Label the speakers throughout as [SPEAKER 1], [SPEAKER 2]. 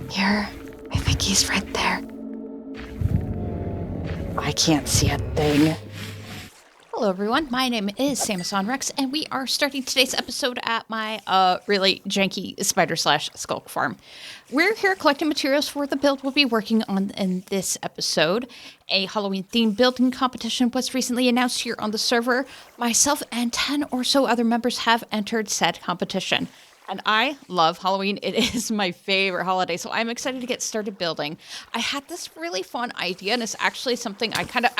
[SPEAKER 1] Here. I think he's right there. I can't see a thing.
[SPEAKER 2] Hello everyone, my name is Samus Rex, and we are starting today's episode at my really janky spider/skulk farm. We're here collecting materials for the build we'll be working on in this episode. A Halloween-themed building competition was recently announced here on the server. Myself and 10 or so other members have entered said competition. And I love Halloween. It is my favorite holiday, so I'm excited to get started building. I had this really fun idea, and it's actually something I kind of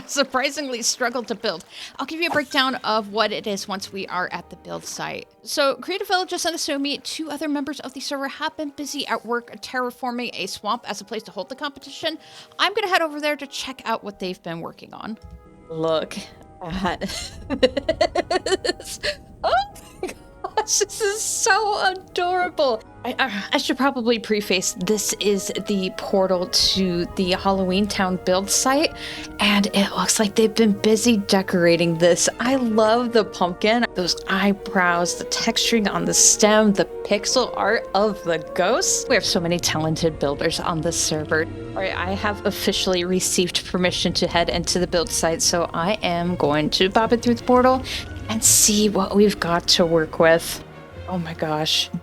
[SPEAKER 2] surprisingly struggled to build. I'll give you a breakdown of what it is once we are at the build site. So, Creative Villages and Asumi, 2 other members of the server, have been busy at work terraforming a swamp as a place to hold the competition. I'm going to head over there to check out what they've been working on.
[SPEAKER 1] Look at this. Oh my God. This is so adorable. I should probably preface, this is the portal to the Halloween Town build site, and it looks like they've been busy decorating this. I love the pumpkin, those eyebrows, the texturing on the stem, the pixel art of the ghosts. We have so many talented builders on this server. All right, I have officially received permission to head into the build site, so I am going to pop it through the portal and see what we've got to work with. Oh my gosh. Oh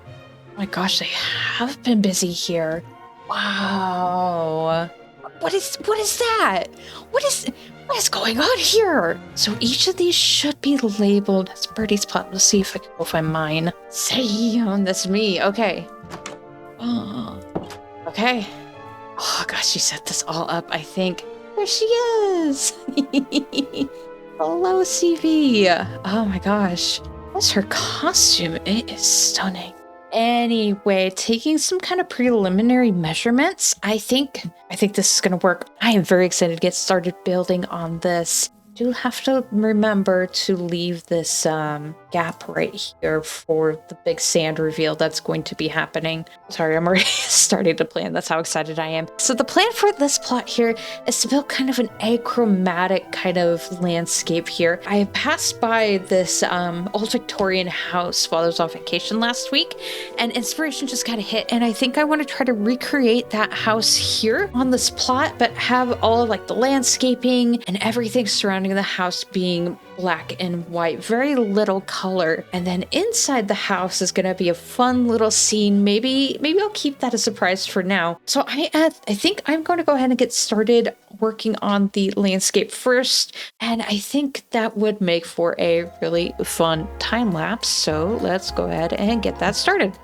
[SPEAKER 1] my gosh, they have been busy here. Wow. What is that? What is going on here? So each of these should be labeled as Birdie's plot. Let's see if I can go find mine. Say, that's me. Okay. Oh. Okay. Oh gosh, she set this all up, I think. There she is. Hello, CV. Oh my gosh. What's her costume? It is stunning. Anyway, taking some kind of preliminary measurements, I think this is going to work. I am very excited to get started building on this. Do have to remember to leave this gap right here for the big sand reveal that's going to be happening. Sorry, I'm already starting to plan. That's how excited I am. So the plan for this plot here is to build kind of an achromatic kind of landscape here. I passed by this old Victorian house while I was on vacation last week, and inspiration just kind of hit, and I think I want to try to recreate that house here on this plot, but have all of like the landscaping and everything surrounding the house being black and white, very little color. And then inside the house is going to be a fun little scene. Maybe I'll keep that a surprise for now. So I think I'm going to go ahead and get started working on the landscape first, and I think that would make for a really fun time lapse. So let's go ahead and get that started.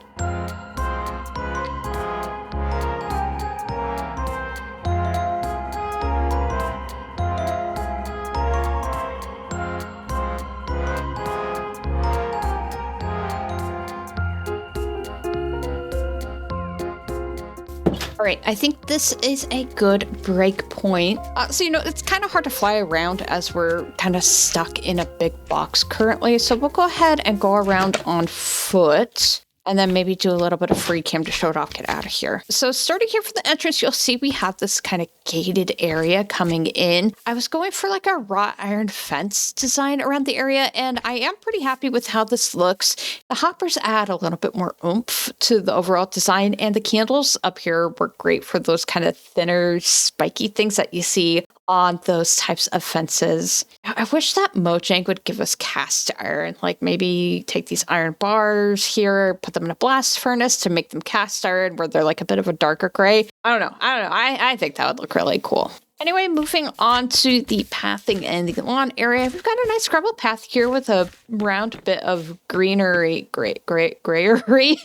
[SPEAKER 2] All right, I think this is a good break point. So, it's kind of hard to fly around as we're kind of stuck in a big box currently. So we'll go ahead and go around on foot, and then maybe do a little bit of free cam to show it off, get out of here. So starting here for the entrance, you'll see we have this kind of gated area coming in. I was going for like a wrought iron fence design around the area, and I am pretty happy with how this looks. The hoppers add a little bit more oomph to the overall design, and the candles up here work great for those kind of thinner, spiky things that you see on those types of fences. I wish that Mojang would give us cast iron, like maybe take these iron bars here, put them in a blast furnace to make them cast iron where they're like a bit of a darker gray. I don't know. I think that would look really cool. Anyway, moving on to the pathing and the lawn area, we've got a nice gravel path here with a round bit of greenery, grayery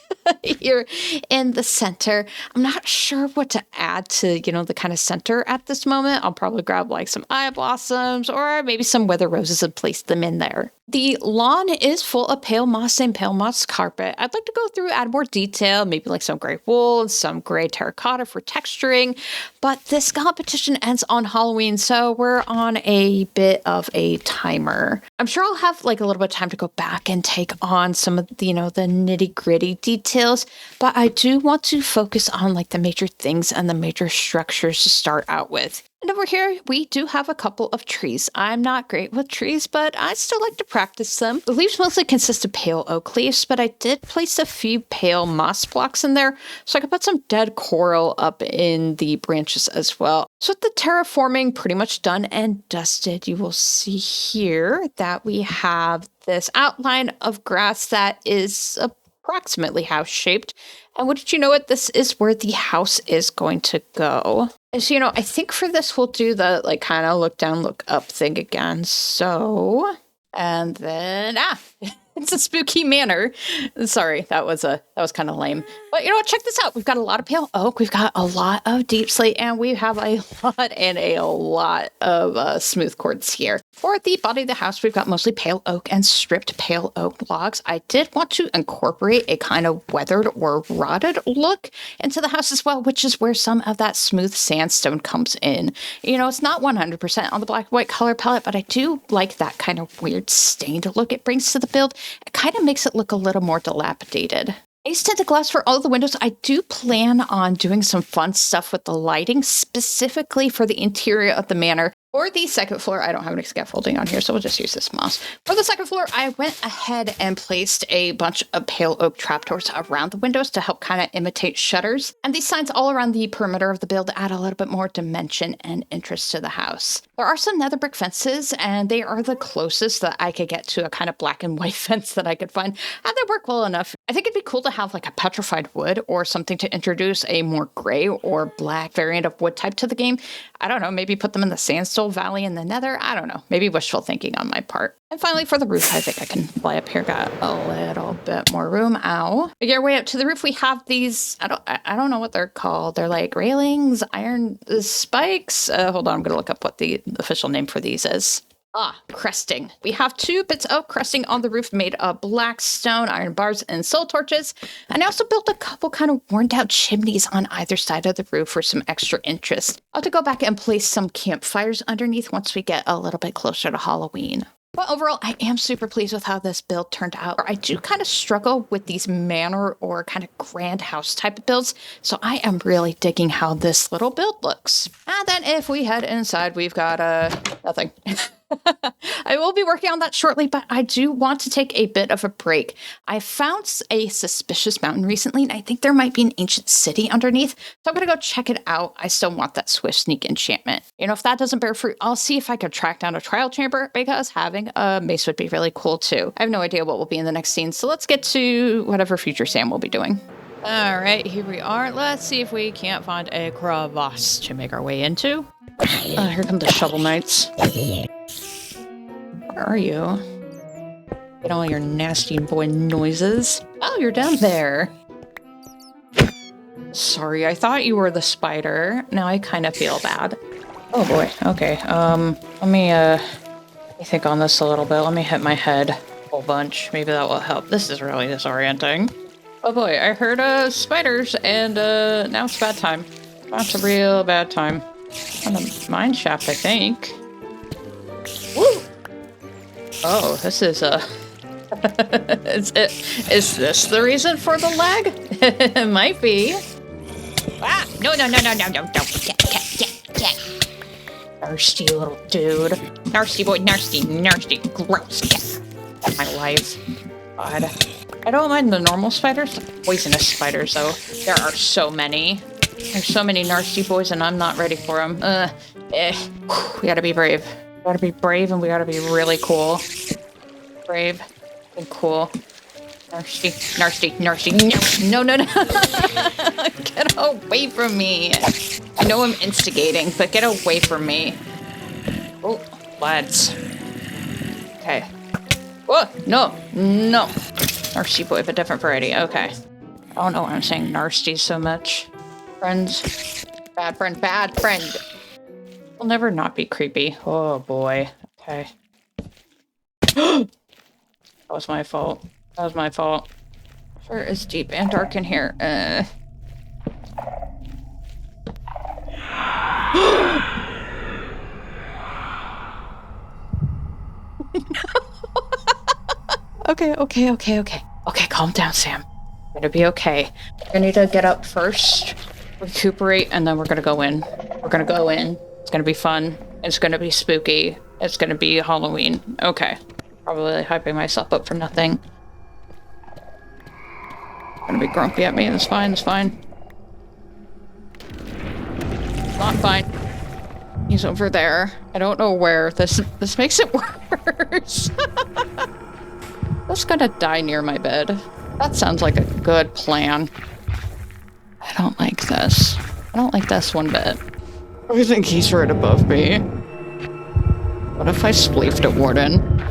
[SPEAKER 2] here in the center. I'm not sure what to add to, the kind of center at this moment. I'll probably grab like some eye blossoms or maybe some weather roses and place them in there. The lawn is full of pale moss and pale moss carpet. I'd like to go through, add more detail, maybe like some gray wool and some gray terracotta for texturing, but this competition ends on Halloween, so we're on a bit of a timer. I'm sure I'll have like a little bit of time to go back and take on some of the, the nitty gritty details, but I do want to focus on like the major things and the major structures to start out with. And over here, we do have a couple of trees. I'm not great with trees, but I still like to practice them. The leaves mostly consist of pale oak leaves, but I did place a few pale moss blocks in there, so I could put some dead coral up in the branches as well. So with the terraforming pretty much done and dusted, you will see here that we have this outline of grass that is approximately house-shaped. And wouldn't you know it, this is where the house is going to go. So, I think for this we'll do the kind of look down, look up thing again. So, and then, it's a spooky manor. Sorry, that was kind of lame. But check this out. We've got a lot of pale oak. We've got a lot of deep slate, and we have a lot of smooth quartz here. For the body of the house, we've got mostly pale oak and stripped pale oak logs. I did want to incorporate a kind of weathered or rotted look into the house as well, which is where some of that smooth sandstone comes in. It's not 100% on the black and white color palette, but I do like that kind of weird stained look it brings to the build. It kind of makes it look a little more dilapidated. Ace tinted glass for all of the windows. I do plan on doing some fun stuff with the lighting, specifically for the interior of the manor. For the second floor, I don't have any scaffolding on here, so we'll just use this moss. For the second floor, I went ahead and placed a bunch of pale oak trapdoors around the windows to help kind of imitate shutters. And these signs all around the perimeter of the build add a little bit more dimension and interest to the house. There are some nether brick fences, and they are the closest that I could get to a kind of black and white fence that I could find. And they work well enough. I think it'd be cool to have a petrified wood or something to introduce a more gray or black variant of wood type to the game. I don't know, maybe put them in the sandstone valley in the nether. I don't know, maybe wishful thinking on my part. And finally, for the roof, I think I can fly up here. Got a little bit more room. Ow. Make our way up to the roof. We have these, I don't know what they're called. They're like railings, iron spikes. Hold on, I'm going to look up what the official name for these is. Cresting. We have 2 bits of cresting on the roof made of black stone, iron bars, and soul torches. And I also built a couple kind of worn out chimneys on either side of the roof for some extra interest. I'll have to go back and place some campfires underneath once we get a little bit closer to Halloween. But overall, I am super pleased with how this build turned out. I do kind of struggle with these manor or kind of grand house type of builds, so I am really digging how this little build looks. And then if we head inside, we've got nothing. I will be working on that shortly, but I do want to take a bit of a break. I found a suspicious mountain recently, and I think there might be an ancient city underneath, so I'm going to go check it out. I still want that swift sneak enchantment. If that doesn't bear fruit, I'll see if I could track down a trial chamber, because having a mace would be really cool too. I have no idea what will be in the next scene, so let's get to whatever future Sam will be doing. All right, here we are. Let's see if we can't find a crevasse to make our way into. Here come the shovel knights. Where are you? Get all your nasty boy noises. Oh, you're down there. Sorry, I thought you were the spider. Now I kind of feel bad. Oh boy, okay. Let me think on this a little bit. Let me hit my head a whole bunch. Maybe that will help. This is really disorienting. Oh boy, I heard spiders, and now it's bad time. That's a real bad time. On the Mineshaft, I think. Woo! Oh, this is is this the reason for the lag? It might be. No, get. Nasty little dude. Nasty boy, nasty, gross. Get my life. God. I don't mind the normal spiders, the poisonous spiders, though. There are so many. There's so many nasty boys, and I'm not ready for them. We gotta be brave. We gotta be brave, and we gotta be really cool. Brave and cool. Nasty. No. Get away from me. I know I'm instigating, but get away from me. Oh, lads. Okay. Whoa, no. Nasty boy of a different variety. Okay. I don't know why I'm saying nasty so much. Friends. Bad friend. We'll never not be creepy. Oh boy. Okay. That was my fault. Sure, it's deep and dark in here. Okay. Okay, calm down, Sam. It's gonna be okay. I need to get up first, recuperate, and then we're gonna go in. It's gonna be fun. It's gonna be spooky. It's gonna be Halloween. Okay. Probably hyping myself up for nothing. Gonna be grumpy at me. That's fine. That's fine. Not fine. He's over there. I don't know where. This makes it worse. Just gonna die near my bed. That sounds like a good plan. I don't like this. I don't like this one bit. I think he's right above me. What if I spleefed a warden?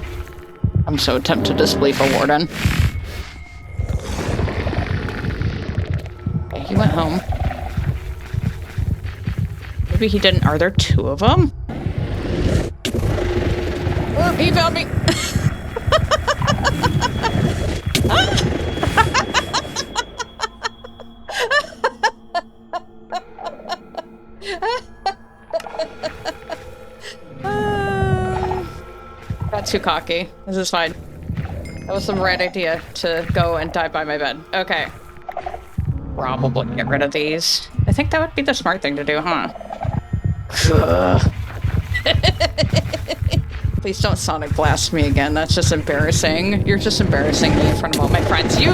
[SPEAKER 2] I'm so tempted to spleef a warden. Okay, he went home. Maybe he didn't. Are there two of them? Oh, he found me! Got too cocky. This is fine. That was the right idea to go and die by my bed. Okay. Probably get rid of these. I think that would be the smart thing to do, huh? Please don't sonic blast me again. That's just embarrassing. You're just embarrassing me in front of all my friends. You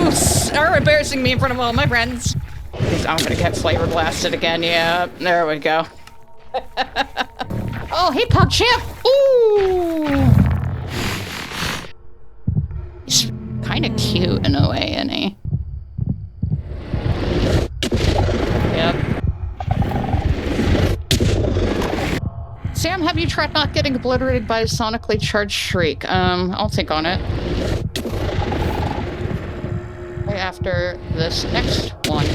[SPEAKER 2] are embarrassing me in front of all my friends. I'm gonna get flavor blasted again. Yeah, there we go. Oh, hey, Pug Champ! Ooh! He's kind of cute in a way, isn't he? Yep. Sam, have you tried not getting obliterated by a sonically charged shriek? I'll think on it. Right after this next one.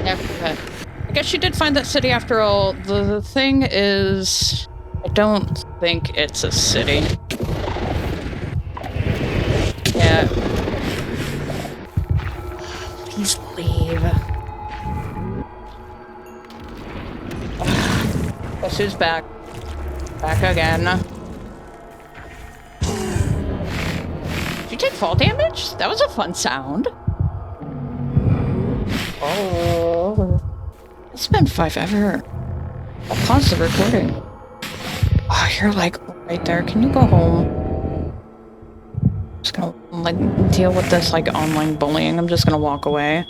[SPEAKER 2] I guess you did find that city after all. The thing is, I don't think it's a city. Yeah. Please leave. Guess who's back? Back again. Did you take fall damage? That was a fun sound. Oh. It's been forever. I'll pause the recording. Oh, you're like right there. Can you go home? I'm just gonna like deal with this like online bullying. I'm just gonna walk away.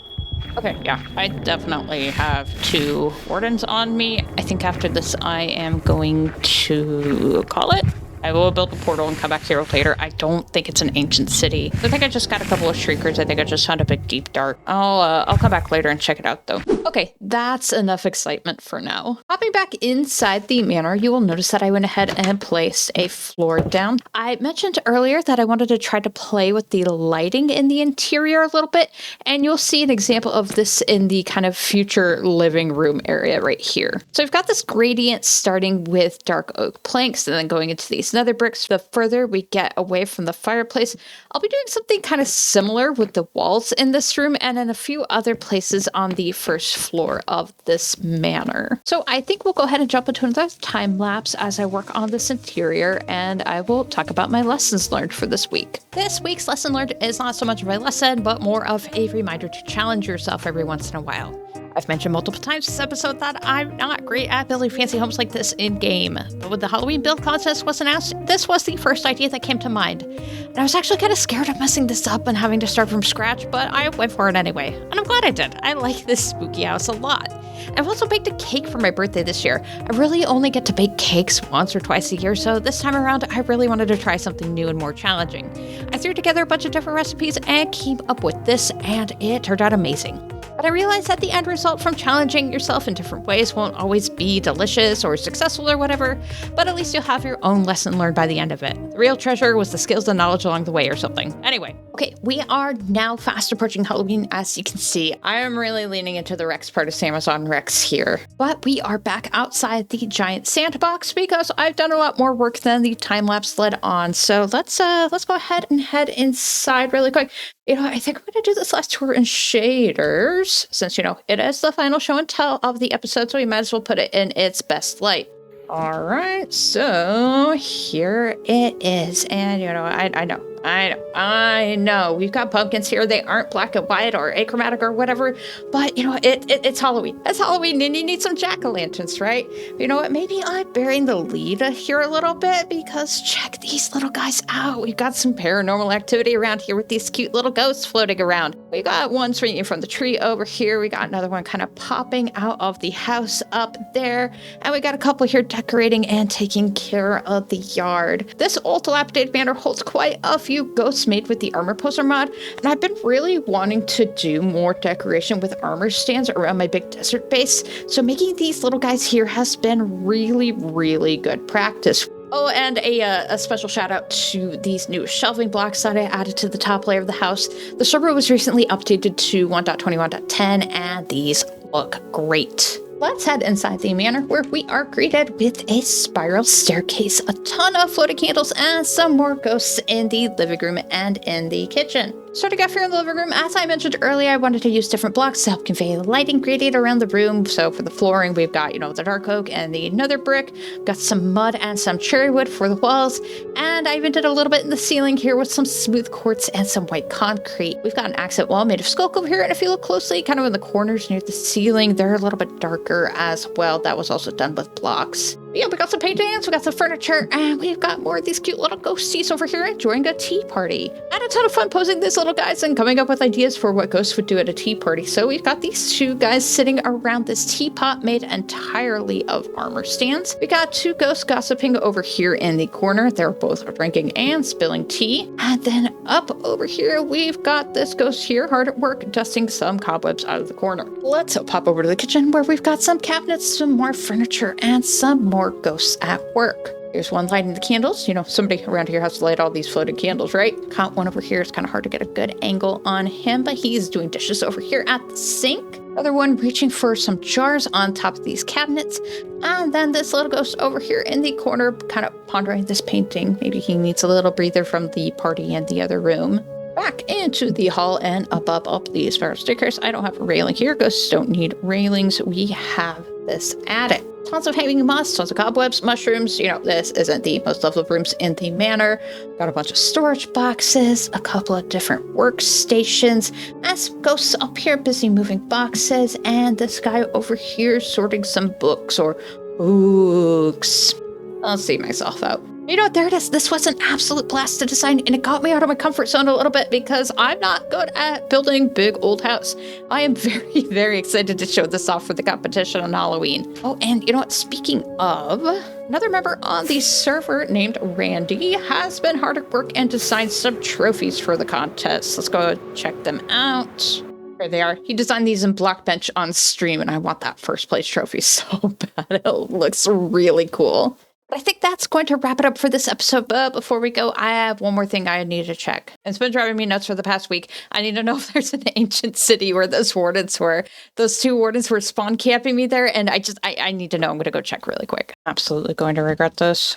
[SPEAKER 2] Okay, yeah, I definitely have 2 wardens on me. I think after this I am going to call it. I will build a portal and come back here later. I don't think it's an ancient city. I think I just got a couple of shriekers. I think I just found a big deep dark. I'll come back later and check it out though. Okay, that's enough excitement for now. Hopping back inside the manor, you will notice that I went ahead and placed a floor down. I mentioned earlier that I wanted to try to play with the lighting in the interior a little bit, and you'll see an example of this in the kind of future living room area right here. So I've got this gradient starting with dark oak planks and then going into these nether bricks. The further we get away from the fireplace, I'll be doing something kind of similar with the walls in this room and in a few other places on the first floor of this manor. So I think we'll go ahead and jump into another time lapse as I work on this interior, and I will talk about my lessons learned for this week. This week's lesson learned is not so much of a lesson, but more of a reminder to challenge yourself every once in a while. I've mentioned multiple times this episode that I'm not great at building fancy homes like this in-game, but when the Halloween build contest was announced, this was the first idea that came to mind. And I was actually kind of scared of messing this up and having to start from scratch, but I went for it anyway, and I'm glad I did. I like this spooky house a lot. I've also baked a cake for my birthday this year. I really only get to bake cakes once or twice a year, so this time around, I really wanted to try something new and more challenging. I threw together a bunch of different recipes and came up with this, and it turned out amazing. But I realized that the end result from challenging yourself in different ways won't always be delicious or successful or whatever, but at least you'll have your own lesson learned by the end of it. The real treasure was the skills and knowledge along the way or something. Anyway, okay, we are now fast approaching Halloween, as you can see. I am really leaning into the Rex part of Amazon Rex here. But we are back outside the giant sandbox because I've done a lot more work than the time-lapse led on. So let's go ahead and head inside really quick. You know, I think I'm going to do this last tour in shaders, since, you know, it is the final show and tell of the episode, so we might as well put it in its best light. All right, so here it is. And, you know, I know I know. We've got pumpkins here. They aren't black and white or achromatic or whatever, but you know, it's Halloween. It's Halloween and you need some jack-o'-lanterns, right? You know what? Maybe I'm bearing the lead here a little bit because check these little guys out. We've got some paranormal activity around here with these cute little ghosts floating around. We got one swinging from the tree over here. We got another one kind of popping out of the house up there. And we got a couple here decorating and taking care of the yard. This old dilapidated manor holds quite a few ghosts made with the armor poster mod, and I've been really wanting to do more decoration with armor stands around my big desert base, so making these little guys here has been really, really good practice. Oh, and a special shout out to these new shelving blocks that I added to the top layer of the house. The server was recently updated to 1.21.10, and these look great. Let's head inside the manor where we are greeted with a spiral staircase, a ton of floating candles, and some more ghosts in the living room and in the kitchen. Starting off here in the living room, as I mentioned earlier, I wanted to use different blocks to help convey the lighting gradient around the room. So for the flooring, we've got, the dark oak and the nether brick. Got some mud and some cherry wood for the walls. And I even did a little bit in the ceiling here with some smooth quartz and some white concrete. We've got an accent wall made of skulk over here. And if you look closely, kind of in the corners near the ceiling, they're a little bit darker as well. That was also done with blocks. Yeah, we got some paintings, we got some furniture, and we've got more of these cute little ghosties over here enjoying a tea party. I had a ton of fun posing these little guys and coming up with ideas for what ghosts would do at a tea party. So we've got these two guys sitting around this teapot made entirely of armor stands. We got two ghosts gossiping over here in the corner. They're both drinking and spilling tea. And then up over here, we've got this ghost here hard at work dusting some cobwebs out of the corner. Let's pop over to the kitchen where we've got some cabinets, some more furniture, and some more ghosts at work. Here's one lighting the candles. Somebody around here has to light all these floating candles, right? Caught one over here. It's kind of hard to get a good angle on him, but he's doing dishes over here at the sink. Other one reaching for some jars on top of these cabinets. And then this little ghost over here in the corner kind of pondering this painting. Maybe he needs a little breather from the party in the other room. Back into the hall and above up these spiral staircase. I don't have a railing here. Ghosts don't need railings. We have this attic. Tons of hanging moss, tons of cobwebs, mushrooms. This isn't the most lovely rooms in the manor. Got a bunch of storage boxes, a couple of different workstations, and some ghosts up here busy moving boxes, and this guy over here sorting some books or books. I'll see myself out. There it is. This was an absolute blast to design, and it got me out of my comfort zone a little bit because I'm not good at building big old house. I am very, very excited to show this off for the competition on Halloween. Oh, and speaking of, another member on the server named Randy has been hard at work and designed some trophies for the contest. Let's go check them out. There they are. He designed these in Blockbench on stream, and I want that first place trophy so bad. It looks really cool. But I think that's going to wrap it up for this episode. But before we go, I have one more thing I need to check. It's been driving me nuts for the past week. I need to know if there's an ancient city where those wardens were. Those two wardens were spawn camping me there, and I need to know. I'm going to go check really quick. Absolutely going to regret this.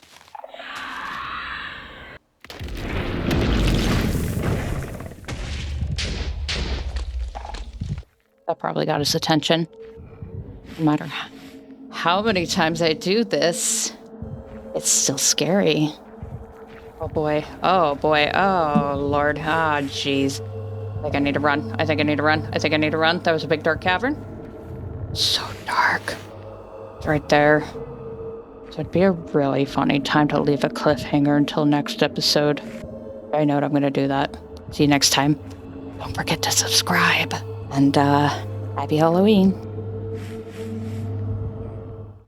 [SPEAKER 2] That probably got his attention. No matter how many times I do this, it's still scary. Oh boy. Oh boy. Oh Lord. Ah, jeez. I think I need to run. I think I need to run. I think I need to run. That was a big dark cavern. So dark. It's right there. So it'd be a really funny time to leave a cliffhanger until next episode. I know what I'm going to do that. See you next time. Don't forget to subscribe. And, happy Halloween.